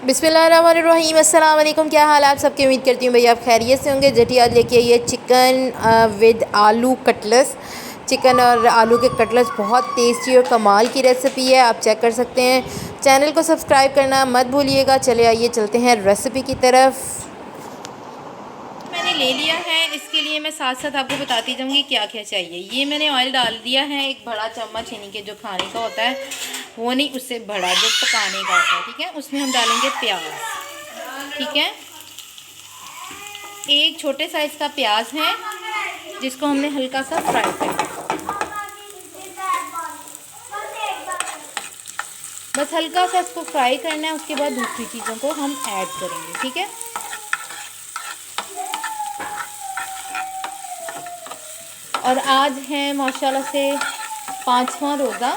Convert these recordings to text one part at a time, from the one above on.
बिस्मिल्लाहिर्रहमानिर्रहीम। अस्सलाम वालेकुम। क्या हाल आप सबके, उम्मीद करती हूँ भैया आप खैरियत से होंगे। जटी आज लेके आई है चिकन विद आलू कटलेस। चिकन और आलू के कटलेस बहुत टेस्टी और कमाल की रेसिपी है, आप चेक कर सकते हैं। चैनल को सब्सक्राइब करना मत भूलिएगा। चले आइए चलते हैं रेसिपी की तरफ। मैंने ले लिया है, इसके लिए मैं साथ साथ आपको बताती जाऊँगी क्या क्या चाहिए। ये मैंने ऑयल डाल दिया है, एक बड़ा चम्मच यानी कि जो खाने का होता है वो नहीं, उससे बड़ा जो पकाने का होता है, ठीक है। उसमें हम डालेंगे प्याज, ठीक है। एक छोटे साइज़ का प्याज है जिसको हमने हल्का सा फ्राई करना, बस हल्का सा इसको फ्राई करना है। उसके बाद दूसरी चीज़ों को हम ऐड करेंगे, ठीक है। और आज है माशाल्लाह से 5वां रोज़ा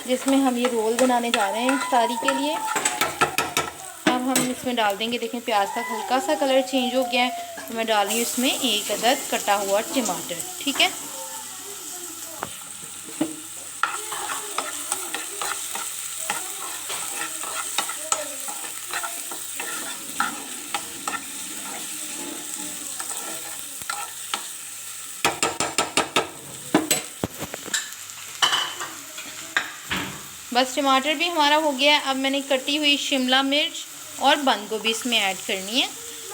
जिसमें हम ये रोल बनाने जा रहे हैं इफ्तारी के लिए। अब हम इसमें डाल देंगे, देखें प्याज का हल्का सा कलर चेंज हो गया है, तो मैं डाल रही हूँ इसमें एक अदद कटा हुआ टमाटर, ठीक है। बस टमाटर भी हमारा हो गया है। अब मैंने कटी हुई शिमला मिर्च और बंद गोभी इसमें ऐड करनी है।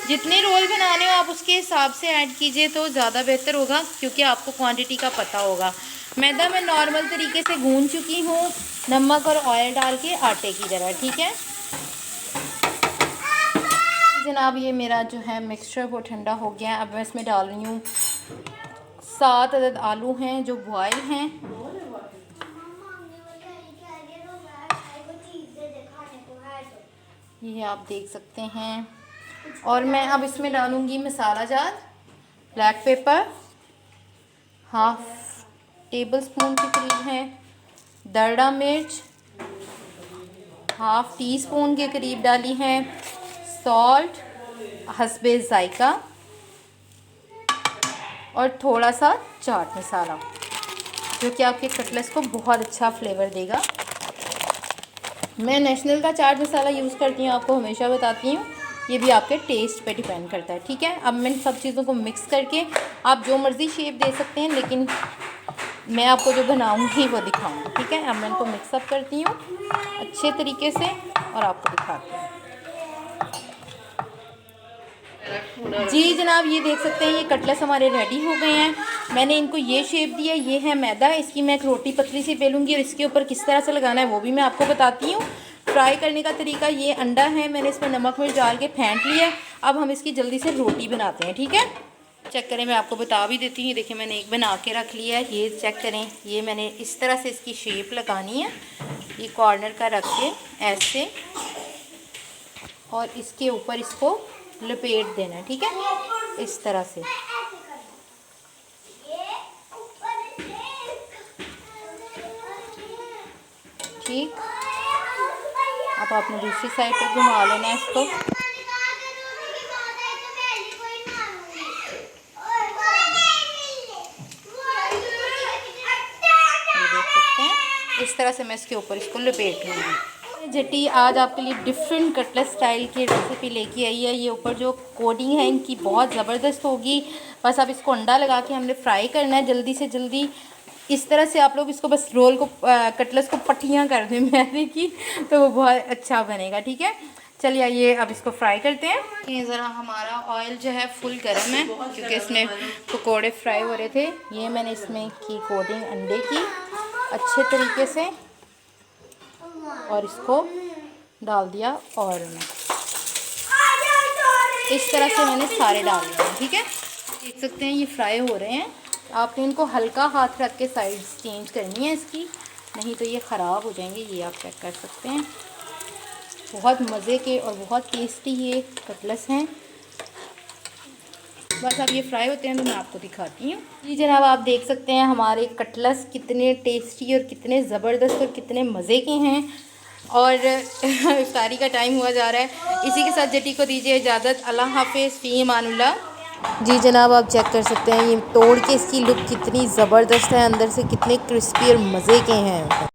जितने रोल बनाने हो आप उसके हिसाब से ऐड कीजिए तो ज़्यादा बेहतर होगा, क्योंकि आपको क्वांटिटी का पता होगा। मैदा मैं नॉर्मल तरीके से गूंद चुकी हूँ, नमक और ऑयल डाल के आटे की तरह, ठीक है जनाब। ये मेरा जो है मिक्सचर वो ठंडा हो गया है। अब मैं इसमें डाल रही हूँ 7 अदद आलू हैं जो बॉयल हैं। ये आप देख सकते हैं। और मैं अब इसमें डालूँगी मसाला jar, black pepper 1/2 tablespoon के करीब है, दरड़ा मिर्च 1/2 टीस्पून के करीब डाली है, सॉल्ट हस्बे ज़ायका और थोड़ा सा चाट मसाला जो कि आपके कटलेस को बहुत अच्छा फ्लेवर देगा। मैं नेशनल का चाट मसाला यूज़ करती हूँ, आपको हमेशा बताती हूँ। ये भी आपके टेस्ट पे डिपेंड करता है, ठीक है। अब मैं सब चीज़ों को मिक्स करके आप जो मर्ज़ी शेप दे सकते हैं, लेकिन मैं आपको जो बनाऊँगी वो दिखाऊँगी, ठीक है। अब मैं इनको मिक्सअप करती हूँ अच्छे तरीके से और आपको दिखाती हूँ। जी जनाब, ये देख सकते हैं ये कटलेस हमारे रेडी हो गए हैं। मैंने इनको ये शेप दिया, ये है मैदा, इसकी मैं एक रोटी पतली सी बेलूँगी और इसके ऊपर किस तरह से लगाना है वो भी मैं आपको बताती हूँ। फ्राई करने का तरीका, ये अंडा है, मैंने इसमें नमक मिर्च डाल के फेंट लिया। अब हम इसकी जल्दी से रोटी बनाते हैं, ठीक है। चेक करें, मैं आपको बता भी देती हूँ। देखिए मैंने एक बना के रख लिया है, ये चेक करें। ये मैंने इस तरह से इसकी शेप लगानी है, ये कॉर्नर का रख के ऐसे, और इसके ऊपर इसको लपेट देना है, ठीक है, इस तरह से। ठीक, अब आपने दूसरी साइड पर घुमा लेना है इसको। ये देख सकते हैं, इस तरह से मैं इसके ऊपर इसको लपेट लूँगी। जटी आज आपके लिए डिफरेंट कटलेस स्टाइल की रेसिपी लेके आई है। ये ऊपर जो कोटिंग है इनकी बहुत ज़बरदस्त होगी। बस अब इसको अंडा लगा के हमने फ्राई करना है जल्दी से जल्दी। इस तरह से आप लोग इसको बस रोल को कटलेस को पट्टियाँ कर दें मैदे की, तो वो बहुत अच्छा बनेगा, ठीक है। चलिए आइए अब इसको फ्राई करते हैं। ये ज़रा हमारा ऑयल जो है फुल गर्म है, क्योंकि इसमें पकौड़े फ्राई हो रहे थे। ये मैंने इसमें की कोटिंग अंडे की अच्छे तरीके से, और इसको डाल दिया और इस तरह से मैंने सारे डाल दिए, ठीक है। देख सकते हैं ये फ्राई हो रहे हैं। आपने इनको हल्का हाथ रख के साइड्स चेंज करनी है इसकी, नहीं तो ये ख़राब हो जाएंगे। ये आप चेक कर सकते हैं, बहुत मज़े के और बहुत टेस्टी ये कटलेस हैं। बस अब ये फ्राई होते हैं तो मैं आपको दिखाती हूँ। जी जनाब, आप देख सकते हैं हमारे कटलेस कितने टेस्टी और कितने ज़बरदस्त और कितने मज़े के हैं। और इफ्तारी का टाइम हुआ जा रहा है। इसी के साथ जटी को दीजिए इजाज़त। अल्लाह हाफ़िज़, फ़ी अमानुल्लाह। जी जनाब, आप चेक कर सकते हैं ये तोड़ के इसकी लुक कितनी ज़बरदस्त है, अंदर से कितने क्रिस्पी और मज़े के हैं।